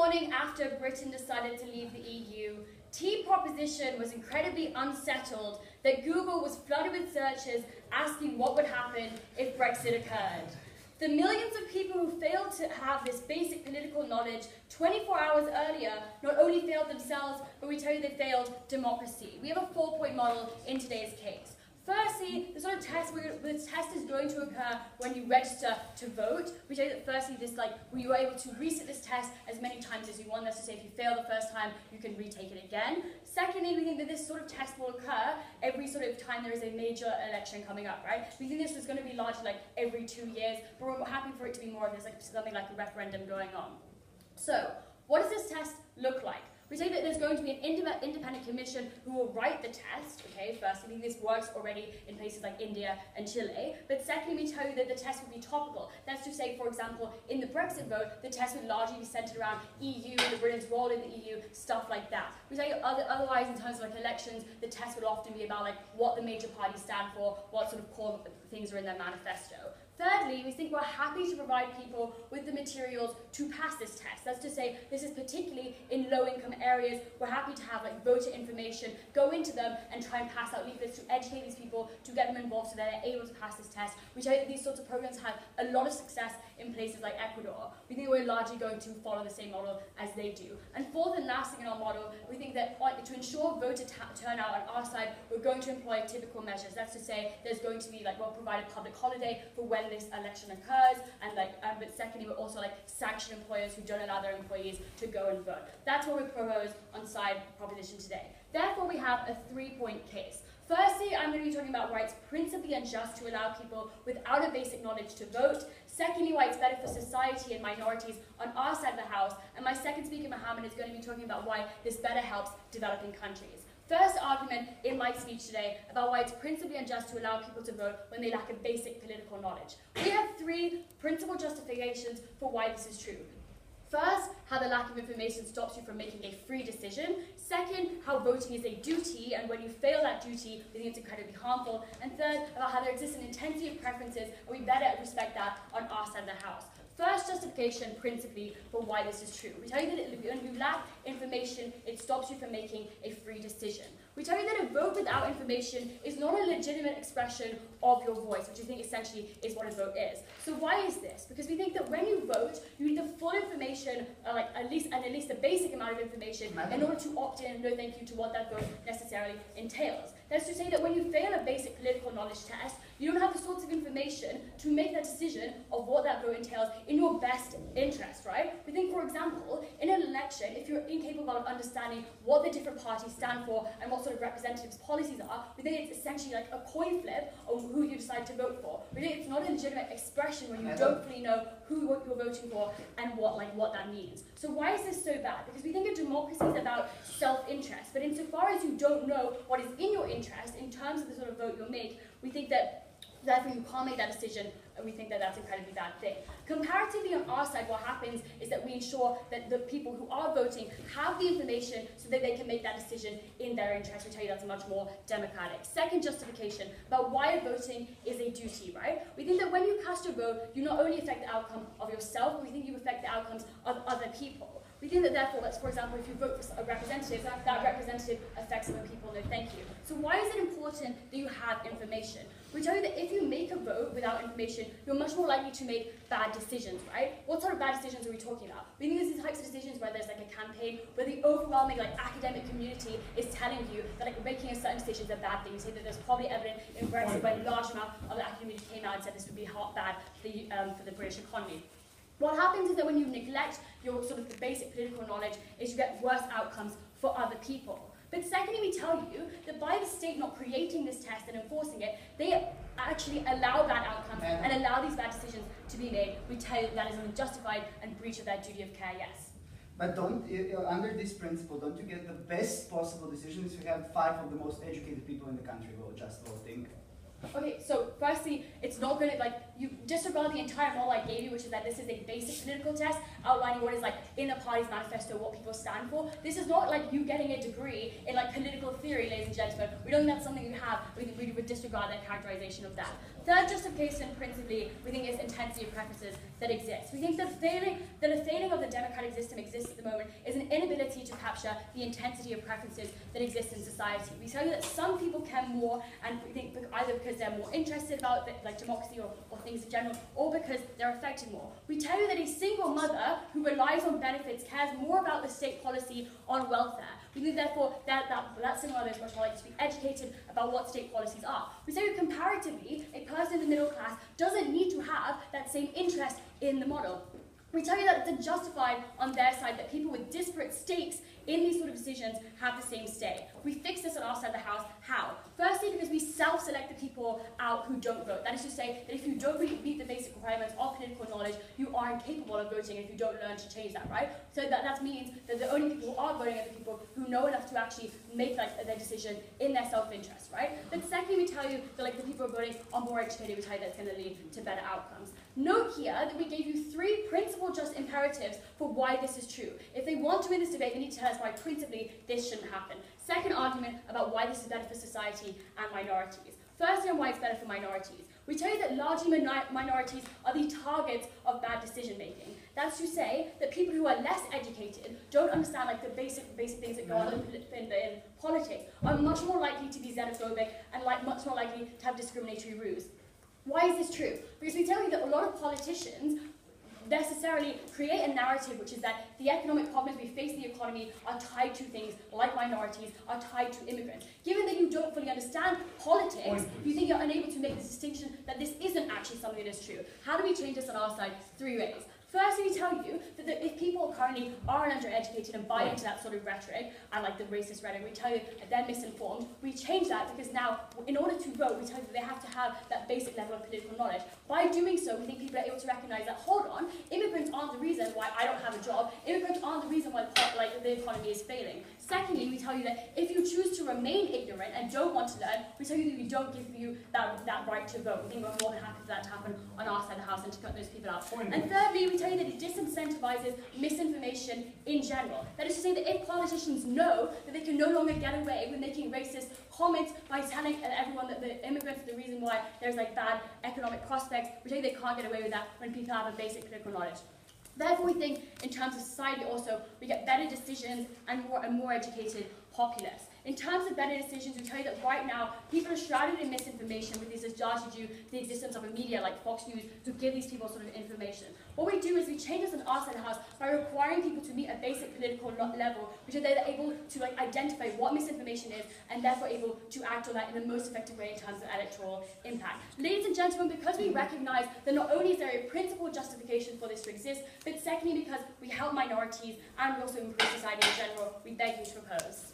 morning after Britain decided to leave the EU, T proposition was incredibly unsettled that Google was flooded with searches asking what would happen if Brexit occurred. The millions of people who failed to have this basic political knowledge 24 hours earlier not only failed themselves, but we tell you they failed democracy. We have a 4-point model in today's case. Firstly, the sort of test, the test is going to occur when you register to vote. We tell you that firstly, you are able to reset this test as many times as you want. That's to say, if you fail the first time, you can retake it again. Secondly, we think that this sort of test will occur every sort of time there is a major election coming up, right? We think this is going to be largely like every 2 years, but we're happy for it to be more of this, like something like a referendum going on. So, what does this test look like? We say that there's going to be an independent commission who will write the test, okay? First, I think this works already in places like India and Chile. But secondly, we tell you that the test will be topical. That's to say, for example, in the Brexit vote, the test would largely be centered around EU, the Britain's role in the EU, stuff like that. We tell you otherwise, in terms of like elections, the test would often be about like what the major parties stand for, what sort of core things are in their manifesto. Thirdly, we think we're happy to provide people with the materials to pass this test. That's to say, this is particularly in low-income areas. We're happy to have like voter information, go into them and try and pass out leaflets to educate these people, to get them involved so that they're able to pass this test. We tell you that these sorts of programs have a lot of success in places like Ecuador. We think we're largely going to follow the same model as they do. And fourth and last thing in our model, we think that to ensure voter turnout on our side, we're going to employ typical measures. That's to say, there's going to be we'll provide a public holiday for when this election occurs, and but secondly, we'll also sanction employers who don't allow their employees to go and vote. That's what we propose on side proposition today. Therefore, we have a 3-point case. Firstly, I'm going to be talking about why it's principally unjust to allow people without a basic knowledge to vote. Secondly, why it's better for society and minorities on our side of the house. And my second speaker, Mohammed, is going to be talking about why this better helps developing countries. First argument in my speech today about why it's principally unjust to allow people to vote when they lack a basic political knowledge. We have 3 principal justifications for why this is true. First, how the lack of information stops you from making a free decision. Second, how voting is a duty, and when you fail that duty, we think it's incredibly harmful. And third, about how there exists an intensity of preferences, and we better respect that on our side of the house. First justification, principally, for why this is true. We tell you that when you lack information, it stops you from making a free decision. We tell you that a vote without information is not a legitimate expression of your voice, which we think essentially is what a vote is. So why is this? Because we think that when you vote, you need the full information, at least a basic amount of information, in order to opt in and no thank you to what that vote necessarily entails. That's to say that when you fail a basic political knowledge test, you don't have the sorts of information to make that decision of what that vote entails in your best interest, right? We think, for example, in an election, if you're incapable of understanding what the different parties stand for and what sort of representatives' policies are, we think it's essentially like a coin flip of who you decide to vote for. We think it's not a legitimate expression when you don't fully know what you're voting for and what that means. So why is this so bad? Because we think a democracy is about self-interest, but insofar as you don't know what is in your interest in terms of the sort of vote you'll make, we think that therefore you can't make that decision, and we think that that's an incredibly bad thing. Comparatively on our side, what happens is that we ensure that the people who are voting have the information so that they can make that decision in their interest. We tell you that's much more democratic. Second justification about why voting is a duty, right? We think that when you cast your vote, you not only affect the outcome of yourself, but we think you affect the outcomes of other people. We think that therefore, for example, if you vote for a representative, that representative affects other people, no thank you. So why is it important that you have information? We tell you that if you make a vote without information, you're much more likely to make bad decisions, right? What sort of bad decisions are we talking about? We think there's these types of decisions where there's a campaign where the overwhelming academic community is telling you that making a certain decision is a bad thing. We say that there's probably evidence in Brexit where a large amount of the academic community came out and said this would be bad for the British economy. What happens is that when you neglect your sort of the basic political knowledge, is you get worse outcomes for other people. But secondly, we tell you that by the state not creating this test and enforcing it, they actually allow bad outcomes and allow these bad decisions to be made. We tell you that is an unjustified and breach of their duty of care, yes. But under this principle, don't you get the best possible decisions if you have 5 of the most educated people in the country who are just voting? Okay, so firstly, it's not going to, you disregard the entire model I gave you, which is that this is a basic political test outlining what is, in the party's manifesto, what people stand for. This is not like you getting a degree in, political theory, ladies and gentlemen. We don't think that's something you have. We would disregard that characterization of that. Third justification, principally, we think is intensity of preferences that exist. We think that a failing of the democratic system exists at the moment is an inability to capture the intensity of preferences that exist in society. We tell you that some people care more, and we think either because they're more interested about like democracy or things in general, or because they're affected more. We tell you that a single mother who relies on benefits cares more about the state policy on welfare. We think, therefore, that single mother is much more likely to be educated about what state policies are. We say that comparatively, a person in the middle class doesn't need to have that same interest in the model. We tell you that it's justified on their side that people with disparate stakes in these sort of decisions have the same say. We fix this on our side of the house. How? Firstly, because we self-select the people out who don't vote. That is to say that if you don't meet the basic requirements of political knowledge, you are incapable of voting if you don't learn to change that, right? So that means that the only people who are voting are the people who know enough to actually make their decision in their self-interest, right? Then secondly, we tell you that the people who are voting are more educated. We tell you that's going to lead to better outcomes. Note here that we gave you 3 principal just imperatives for why this is true. If they want to win this debate, they need to tell us why principally this shouldn't happen. Second argument about why this is better for society and minorities. Firstly, on why it's better for minorities. We tell you that largely minorities are the targets of bad decision making. That's to say that people who are less educated, don't understand the basic things that go on in politics, are much more likely to be xenophobic and much more likely to have discriminatory views. Why is this true? Because we tell you that a lot of politicians necessarily create a narrative which is that the economic problems we face in the economy are tied to things like minorities, are tied to immigrants. Given that you don't fully understand politics, you think you're unable to make this distinction that this isn't actually something that is true. How do we change this on our side? 3 ways. Firstly, we tell you that if people currently are undereducated and buy into that sort of rhetoric, and the racist rhetoric, we tell you that they're misinformed. We change that because now, in order to vote, we tell you that they have to have that basic level of political knowledge. By doing so, we think people are able to recognize that, hold on, immigrants aren't the reason why I don't have a job. Immigrants aren't the reason why the economy is failing. Secondly, we tell you that if you choose to remain ignorant and don't want to learn, we tell you that we don't give you that right to vote. We think we're more than happy for that to happen on our side of the house and to cut those people out. And thirdly, we tell you that it disincentivizes misinformation in general. That is to say that if politicians know that they can no longer get away with making racist comments by telling everyone that the immigrants are the reason why there's bad economic prospects, we tell you they can't get away with that when people have a basic political knowledge. Therefore, we think in terms of society also, we get better decisions and more educated populace. In terms of better decisions, we tell you that right now, people are shrouded in misinformation, with this is largely due to the existence of a media like Fox News to give these people sort of information. What we do is we change this on our side of the house by requiring people to meet a basic political level, which are they're able to identify what misinformation is and therefore able to act on that in the most effective way in terms of electoral impact. Ladies and gentlemen, because we recognize that not only is there a principled justification for this to exist, but secondly because we help minorities and we also improve society in general, we beg you to oppose.